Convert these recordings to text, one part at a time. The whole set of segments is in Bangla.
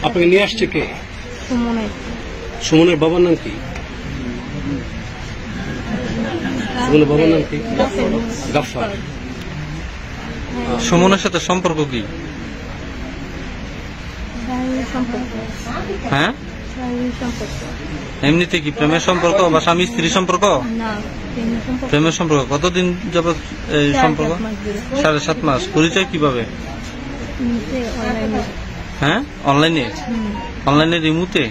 আপনাকে নিয়ে আসছে কে? সুমনের সুমনের বাবার নাম কি? সুমনের বাবার নাম কি? গাফফার। সুমনের সাথে সম্পর্ক কি? শারীরিক সম্পর্ক। হ্যাঁ, শারীরিক সম্পর্ক এমনিতে কি প্রেমের সম্পর্ক বা স্বামী স্ত্রী সম্পর্ক? না, প্রেমের সম্পর্ক। প্রেমের সম্পর্ক। কতদিন যাবত এই সম্পর্ক? 7.5 মাস। পরিচয় কিভাবে? অনলাইনে। হ্যাঁ, অনলাইনে। অনলাইনে রিমুতে।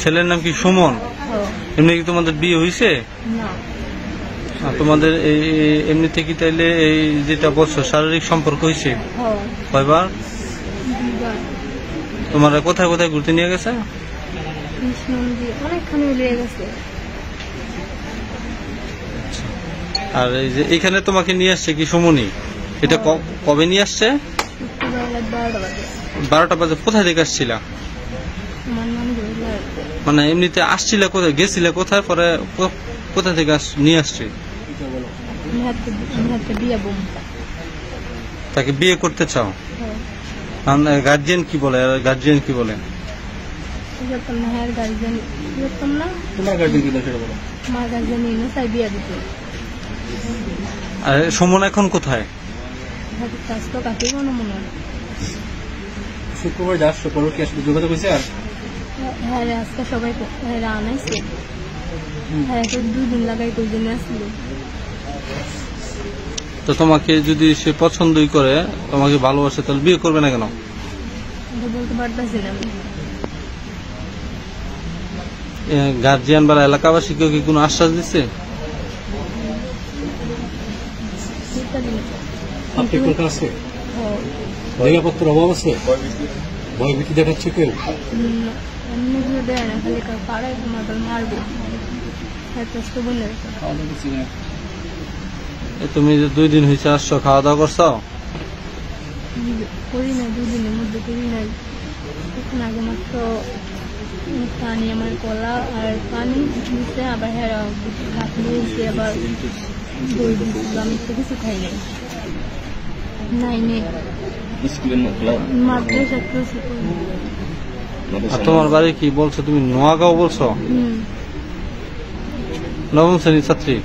ছেলের নাম কি সুমন? এমনি কি তোমাদের বিয়ে হয়েছে? না, তোমাদের এমনিতে কি তাইলে এই যেটা বলছো শারীরিক সম্পর্ক হয়েছে কয়বার? তোমার কোথায় কোথায় ঘুরতে নিয়ে গেছে? অনেকখানি লেগে গেছে। আর এই যে এখানে তোমাকে নিয়ে আসছে কি সুমনি? এটা কবে নিয়ে আসছে? 12টা বাজে। কোথায় থেকে আসছিলা? মানে এমনিতে আসছিলা কোথায়, গেছিলা কোথায়, পরে কোথা থেকে নিয়ে আসছে? তাকে বিয়ে করতে চাও? গার্জিয়ান কি বলে? গার্জিয়ান কি বলে? আর সুমন এখন কোথায়? শুক্রবার আসছো, পরে কি আসলে যোগাযোগ হয়েছে? আর হ্যাঁ, আজকে সবাই আনাইছে। হ্যাঁ, 2 দিন লাগাই 2 দিন আসছিল। তো তোমাকে যদি সে পছন্দই করে, তোমাকে ভালোবাসে, তাহলে বিয়ে করবে না কেন? বলতে পারতেছি না। গার্জিয়ান বা এলাকাবাসী কেউ কি কোনো আশ্বাস দিচ্ছে? আপনি কোন ক্লাসে? নিরাপত্তার অভাব আছে? ভয় ভীতি দেখাচ্ছে কেউ? দেয় না, খালি পাড়ায় মারবো। তুমি যে 2 দিন হয়েছে আসছো, খাওয়া দাওয়া করছো? করি না, 2 দিনের মধ্যে করি নাই। এখন আগে মাত্র পানি, আমার কলা আর পানি দিচ্ছে, আবার হেরা ভাত নিয়েছে, আবার দই দিচ্ছে। আমি তো কিছু খাই নাই। আর তোমার বাড়ি কি বলছো তুমি? নোয়াগাঁও বলছো? 9ম শ্রেণীর ছাত্রী।